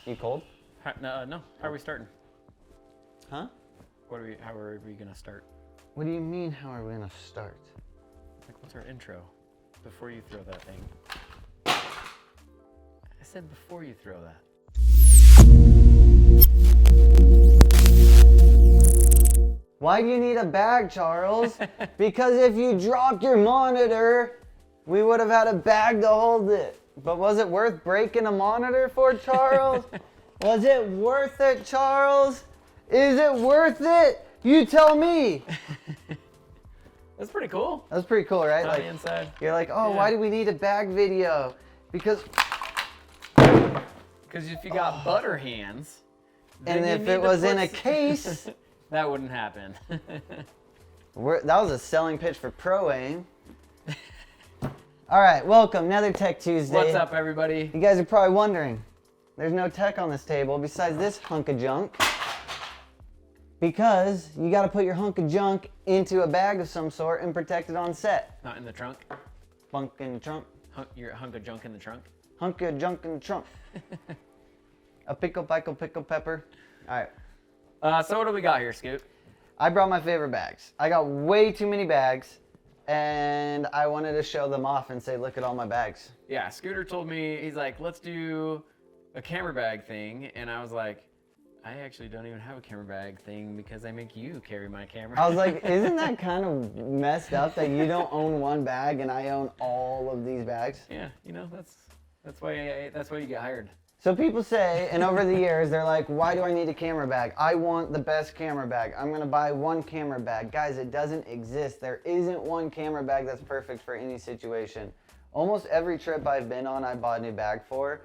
You cold? No. How are we starting? Huh? How are we gonna start? What do you mean, how are we gonna start? Like, what's our intro? Before you throw that thing. I said before you throw that. Why do you need a bag, Charles? Because if you dropped your monitor, we would have had a bag to hold it. But was it worth breaking a monitor for, Charles? Was it worth it, Charles? Is it worth it? You tell me. That's pretty cool. That's pretty cool, right? Like inside. You're like, oh, yeah. Why do we need a bag video? Because if you got butter hands, and if it was in a case, that wouldn't happen. That was a selling pitch for Pro Aim. All right, welcome, another Tech Tuesday. What's up, everybody? You guys are probably wondering, there's no tech on this table besides this hunk of junk. Because you got to put your hunk of junk into a bag of some sort and protect it on set. Not in the trunk? Bunk in the trunk. Your hunk of junk in the trunk? Hunk of junk in the trunk. A pickle, pepper. All right. So what do we got here, Scoot? I brought my favorite bags. I got way too many bags, and I wanted to show them off and say, look at all my bags. Yeah, Scooter told me, he's like, let's do a camera bag thing, and I was like, I actually don't even have a camera bag thing because I make you carry my camera. I was like, isn't that kind of messed up that you don't own one bag and I own all of these bags? Yeah, you know, that's why you get hired. So people say, and over the years, they're like, why do I need a camera bag? I want the best camera bag. I'm gonna buy one camera bag. Guys, it doesn't exist. There isn't one camera bag that's perfect for any situation. Almost every trip I've been on, I bought a new bag for.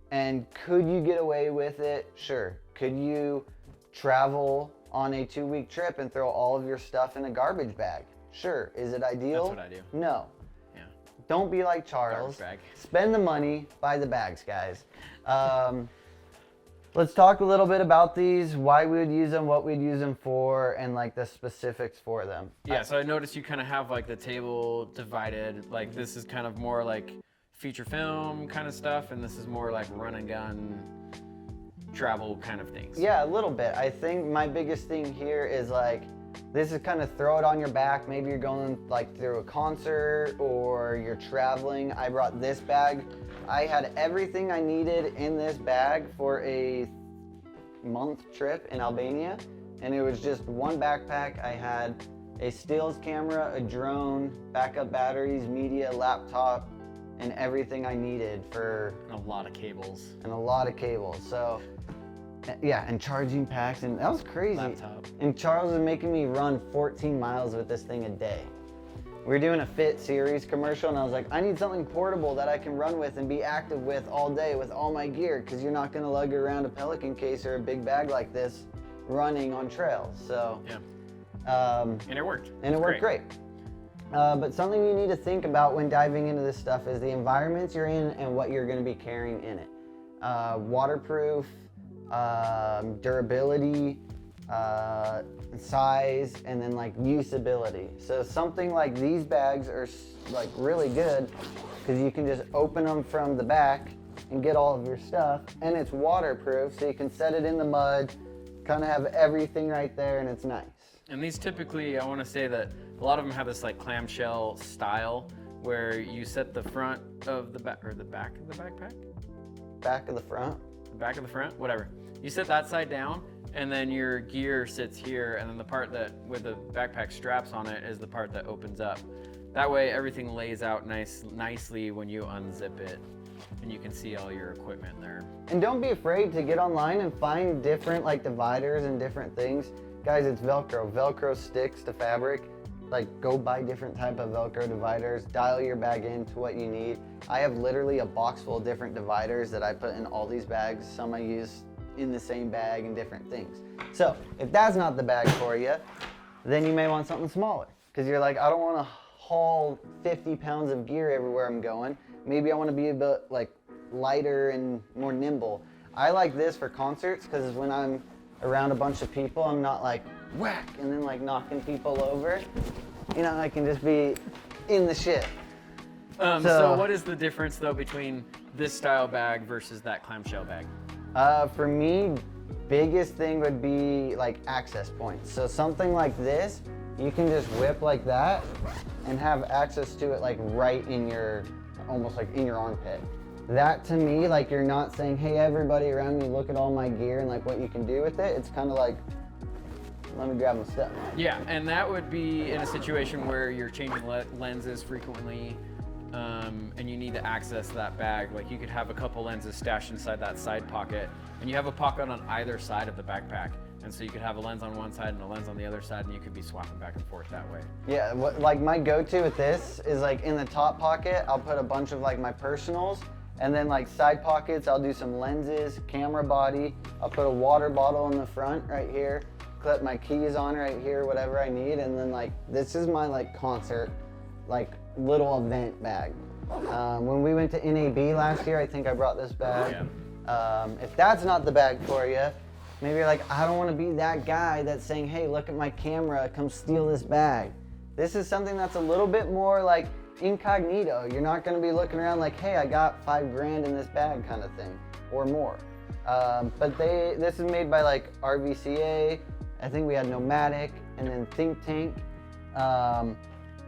And could you get away with it? Sure. Could you travel on a 2-week trip and throw all of your stuff in a garbage bag? Sure. Is it ideal? That's what I do. No. Yeah. Don't be like Charles. Garbage bag. Spend the money, buy the bags, guys. Let's talk a little bit about these, why we would use them, what we'd use them for, and like the specifics for them. Yeah, so I noticed you kind of have like the table divided. Like this is kind of more like feature film kind of stuff, and this is more like run and gun travel kind of things. Yeah, a little bit. I think my biggest thing here is like, this is kind of throw it on your back. Maybe you're going like through a concert or you're traveling. I brought this bag. I had everything I needed in this bag for a month trip in Albania. And it was just one backpack. I had a stills camera, a drone, backup batteries, media, laptop, and everything I needed for... And a lot of cables. So, yeah, and charging packs, and that was crazy. Laptop. And Charles was making me run 14 miles with this thing a day. We were doing a Fit series commercial, and I was like, I need something portable that I can run with and be active with all day with all my gear, because you're not going to lug around a Pelican case or a big bag like this running on trails. So, yeah. And it worked. And it worked great. But something you need to think about when diving into this stuff is the environments you're in and what you're going to be carrying in it. Waterproof, durability, size, and then like usability. So something like these bags are like really good because you can just open them from the back and get all of your stuff, and it's waterproof, so you can set it in the mud, kind of have everything right there, and it's nice. And these typically, I want to say that a lot of them have this like clamshell style where you set the front of the back, or the back of the backpack? Back of the front? The back of the front, whatever. You set that side down, and then your gear sits here, and then the part that with the backpack straps on it is the part that opens up. That way everything lays out nicely when you unzip it, and you can see all your equipment there. And don't be afraid to get online and find different like dividers and different things. Guys, it's Velcro. Velcro sticks to fabric. Like, go buy different type of Velcro dividers, dial your bag into what you need. I have literally a box full of different dividers that I put in all these bags. Some I use in the same bag and different things. So if that's not the bag for you, then you may want something smaller, because you're like, I don't want to haul 50 pounds of gear everywhere I'm going. Maybe I want to be a bit like lighter and more nimble. I like this for concerts because when I'm around a bunch of people, I'm not like whack and then like knocking people over. You know, I can just be in the shit. So what is the difference though between this style bag versus that clamshell bag? For me, biggest thing would be like access points. So something like this, you can just whip like that and have access to it like right in your, almost like in your armpit. That to me, like you're not saying, hey, everybody around me, look at all my gear and like what you can do with it. It's kind of like, let me grab my stuff. Yeah, and that would be in a situation where you're changing lenses frequently, and you need to access that bag. Like you could have a couple lenses stashed inside that side pocket, and you have a pocket on either side of the backpack. And so you could have a lens on one side and a lens on the other side, and you could be swapping back and forth that way. Yeah, like my go-to with this is like in the top pocket, I'll put a bunch of like my personals, and then like side pockets, I'll do some lenses, camera body. I'll put a water bottle in the front right here, clip my keys on right here, whatever I need, and then like this is my like concert, like little event bag. When we went to NAB last year, I think I brought this bag. Yeah. If that's not the bag for you, maybe you're like, I don't want to be that guy that's saying, hey, look at my camera, come steal this bag. This is something that's a little bit more like incognito. You're not going to be looking around like, hey, I got $5,000 in this bag kind of thing, or more. But this is made by like RVCA. I think we had Nomadic and then Think Tank.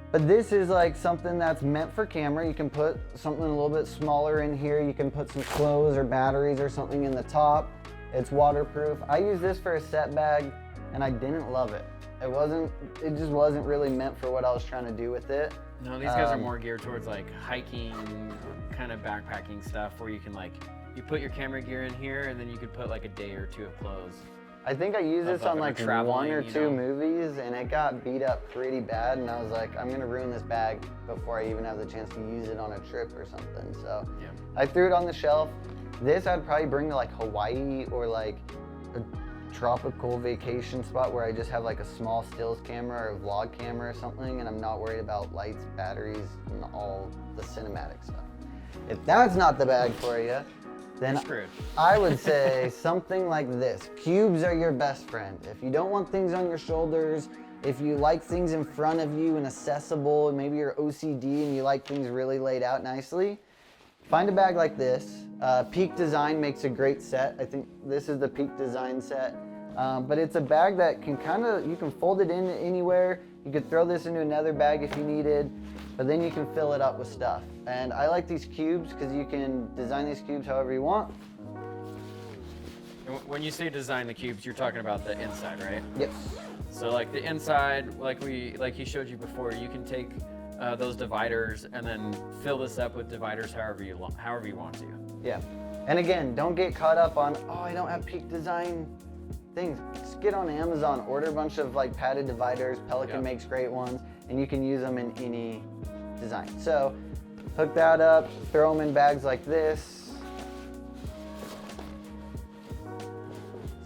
But this is like something that's meant for camera. You can put something a little bit smaller in here. You can put some clothes or batteries or something in the top. It's waterproof. I use this for a set bag and I didn't love it. It just wasn't really meant for what I was trying to do with it. No, these guys are more geared towards like hiking, kind of backpacking stuff where you can like, you put your camera gear in here and then you could put like a day or two of clothes. I think I used this on like one or two movies and it got beat up pretty bad, and I was like, I'm gonna ruin this bag before I even have the chance to use it on a trip or something. So yeah. I threw it on the shelf. This I'd probably bring to like Hawaii or like a tropical vacation spot where I just have like a small stills camera or a vlog camera or something, and I'm not worried about lights, batteries, and all the cinematic stuff. If that's not the bag for you, then I would say something like this. Cubes are your best friend. If you don't want things on your shoulders, if you like things in front of you and accessible, and maybe you're OCD and you like things really laid out nicely, find a bag like this. Peak Design makes a great set. I think this is the Peak Design set. But it's a bag that can you can fold it in anywhere. You could throw this into another bag if you needed, but then you can fill it up with stuff. And I like these cubes because you can design these cubes however you want. When you say design the cubes, you're talking about the inside, right? Yep. So like the inside, like he showed you before, you can take those dividers and then fill this up with dividers however you want to. Yeah. And again, don't get caught up on, oh, I don't have Peak Design things. Just get on Amazon, order a bunch of like padded dividers. Pelican makes great ones, and you can use them in any design. So hook that up, throw them in bags like this.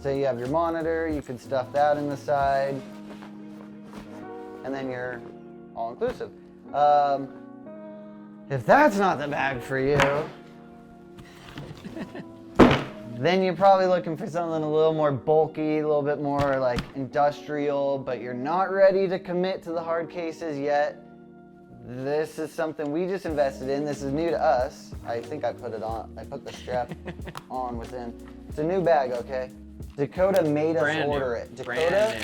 Say you have your monitor, you can stuff that in the side, and then you're all inclusive. If that's not the bag for you, then you're probably looking for something a little more bulky, a little bit more like industrial, but you're not ready to commit to the hard cases yet. This is something we just invested in. This is new to us. I think I put it on. I put the strap on within. It's a new bag, okay? Dakota made us order it. Dakota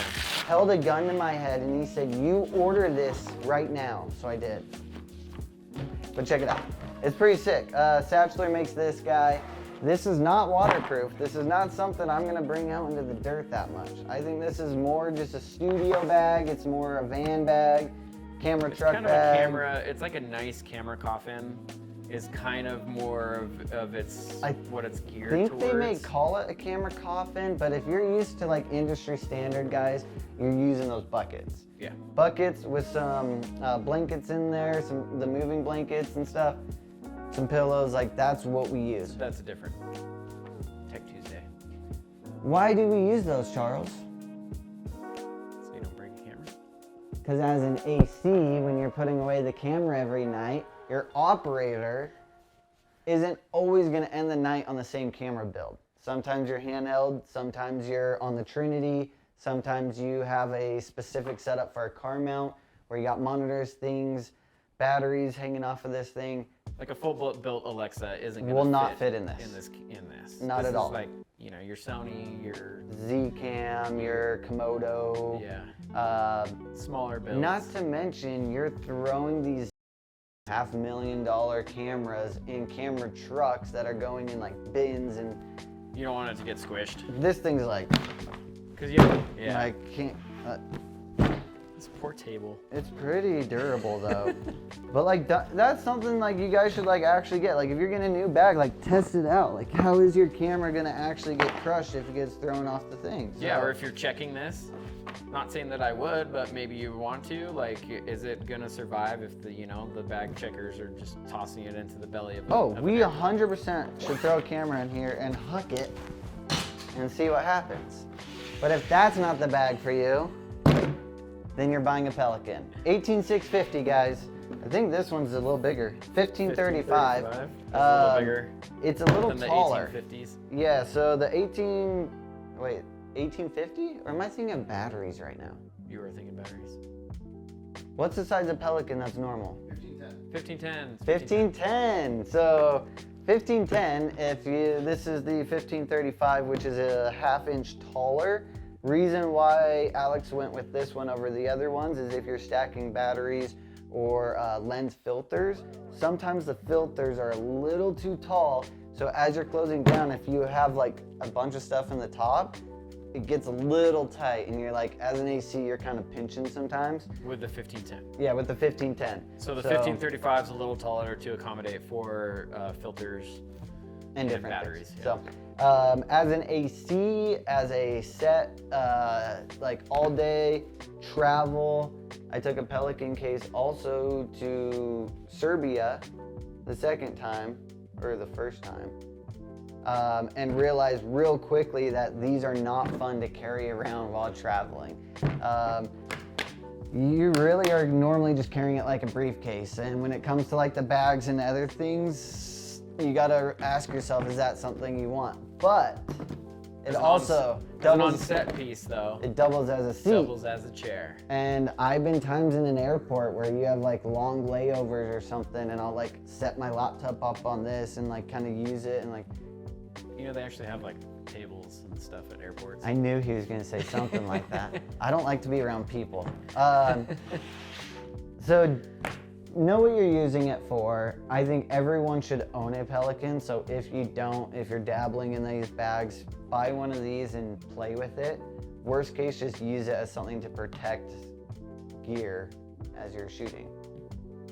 held a gun to my head and he said, you order this right now. So I did. But check it out. It's pretty sick. Satchler makes this guy. This is not waterproof. This is not something I'm gonna bring out into the dirt that much. I think this is more just a studio bag. It's more a van bag, truck bag. It's like a nice camera coffin. Is kind of more of what it's geared towards. I think they may call it a camera coffin, but if you're used to like industry standard, guys, you're using those buckets. Yeah. Buckets with some blankets in there, the moving blankets and stuff, some pillows, like that's what we use. That's a different Tech Tuesday. Why do we use those, Charles? So you don't break the camera. Because as an AC, when you're putting away the camera every night, your operator isn't always going to end the night on the same camera build. Sometimes you're handheld, sometimes you're on the Trinity, sometimes you have a specific setup for a car mount where you got monitors, things, batteries hanging off of this thing. Like a full built Alexa isn't going to fit in this. Not at all. Like your Sony, your Z-Cam, your Komodo. smaller builds. Not to mention, you're throwing these $500,000 cameras in camera trucks that are going in like bins, and you don't want it to get squished. this thing's like, Cause I can't. It's a poor table. It's pretty durable though. But like that's something like you guys should like actually get. Like if you're getting a new bag, like test it out. Like how is your camera gonna actually get crushed if it gets thrown off the thing? So, Yeah, or if you're checking this, not saying that I would, but maybe you want to. Like, is it gonna survive if the bag checkers are just tossing it into the belly of? we 100% should throw a camera in here and hook it and see what happens. But if that's not the bag for you, then you're buying a Pelican. 18650, guys. I think this one's a little bigger. 1535. It's a little bigger. It's a little than taller. The 1850s. Yeah, so the 1850? Or am I thinking of batteries right now? You were thinking batteries. What's the size of Pelican that's normal? 1510. 1510. So 1510, this is the 1535, which is a ½ inch taller. Reason why Alex went with this one over the other ones is if you're stacking batteries or lens filters, sometimes the filters are a little too tall. So as you're closing down, if you have like a bunch of stuff in the top, it gets a little tight, and you're like, as an AC, you're kind of pinching sometimes. With the 1510. Yeah, with the 1510. So the 1535 is a little taller to accommodate for filters and different batteries. Yeah. So, as an AC, as a set, like all day travel, I took a Pelican case also to Serbia the second time, or the first time, and realized real quickly that these are not fun to carry around while traveling. You really are normally just carrying it like a briefcase, and when it comes to like the bags and other things, you gotta ask yourself, is that something you want? But it also doubles as an on-set piece, though. It doubles as a seat. Doubles as a chair. And I've been times in an airport where you have like long layovers or something, and I'll like set my laptop up on this and like kind of use it and like. They actually have like tables and stuff at airports. I knew he was gonna say something like that. I don't like to be around people. So know what you're using it for. I think everyone should own a Pelican. So if you don't, if you're dabbling in these bags, buy one of these and play with it. Worst case, just use it as something to protect gear as you're shooting.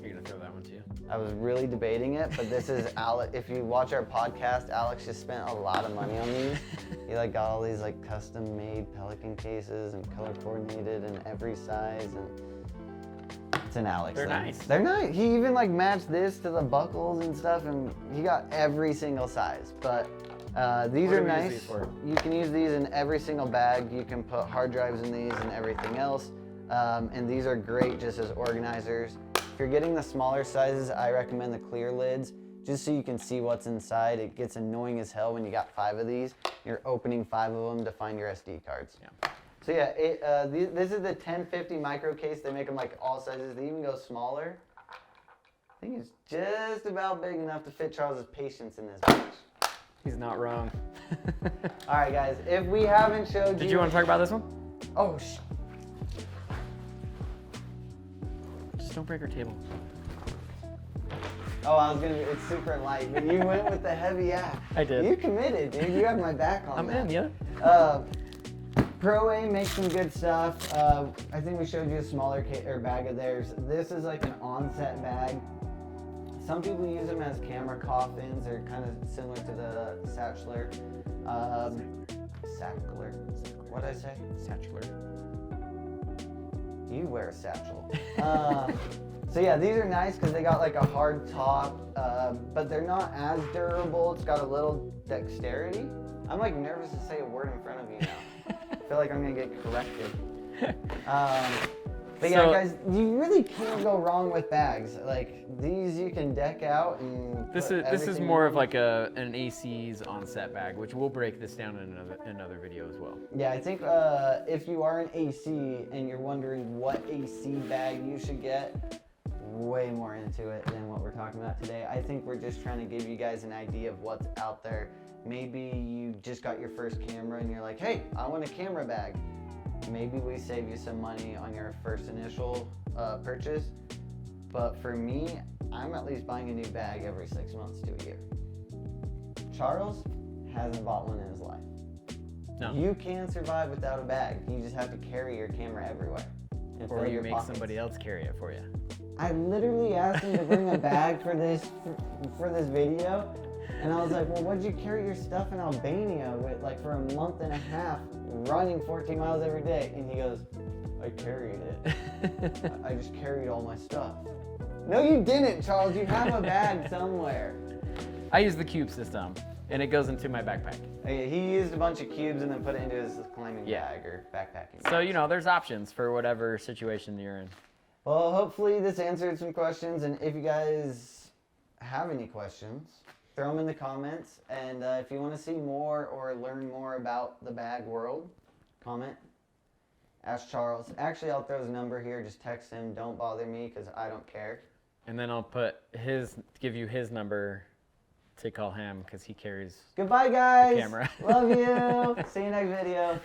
You're gonna throw that one too? I was really debating it, but this is Alex. If you watch our podcast, Alex just spent a lot of money on these. He like got all these like custom-made Pelican cases and color coordinated in every size, and it's an Alex. They're thing. nice. They're nice. He even like matched this to the buckles and stuff, and he got every single size. But these are nice. Use these for? You can use these in every single bag. You can put hard drives in these and everything else. And these are great just as organizers. If you're getting the smaller sizes, I recommend the clear lids, just so you can see what's inside. It gets annoying as hell when you got 5 of these. You're opening 5 of them to find your SD cards. Yeah. So yeah, this is the 1050 micro case. They make them like all sizes. They even go smaller. I think it's just about big enough to fit Charles's patience in this bitch. He's not wrong. All right, guys. If we haven't showed you... Did you want to talk about this one? Oh, Just don't break our table. Oh, I was gonna. It's super light, but you went with the heavy act. I did. You committed, dude. You have my back on I'm that. in, yeah. Pro A makes some good stuff. I think we showed you a smaller bag of theirs. This is like an onset bag. Some people use them as camera coffins. They're kind of similar to the Satchler. Sackler. What did I say? Satchler. You wear a satchel. So yeah, these are nice because they got like a hard top, but they're not as durable. It's got a little dexterity. I'm like nervous to say a word in front of you now. I feel like I'm gonna get corrected. But yeah, guys, you really can't go wrong with bags. Like these, you can deck out and. This is more of like an AC's on-set bag, which we'll break this down in another video as well. Yeah, I think if you are an AC and you're wondering what AC bag you should get, way more into it than what we're talking about today. I think we're just trying to give you guys an idea of what's out there Maybe you just got your first camera and you're like, hey, I want a camera bag. Maybe we save you some money on your first initial purchase. But for me, I'm at least buying a new bag every 6 months to a year. Charles hasn't bought one in his life. No. You can survive without a bag. You just have to carry your camera everywhere. And Or fill you your make pockets. somebody else carry it for you. I literally asked him to bring a bag for this video, and I was like, well, what'd you carry your stuff in Albania with, like, for a month and a half, running 14 miles every day? And he goes, I carried it. I just carried all my stuff. No, you didn't, Charles. You have a bag somewhere. I use the cube system, and it goes into my backpack. He used a bunch of cubes and then put it into his climbing Yeah. bag or backpacking So, bag. you know, there's options for whatever situation you're in. Well, hopefully this answered some questions, and if you guys have any questions, throw them in the comments, and if you want to see more or learn more about the bag world, comment, ask Charles. Actually, I'll throw his number here, just text him, don't bother me, because I don't care. And then I'll give you his number to call him, because he carries Goodbye, guys! camera. Love you! See you next video.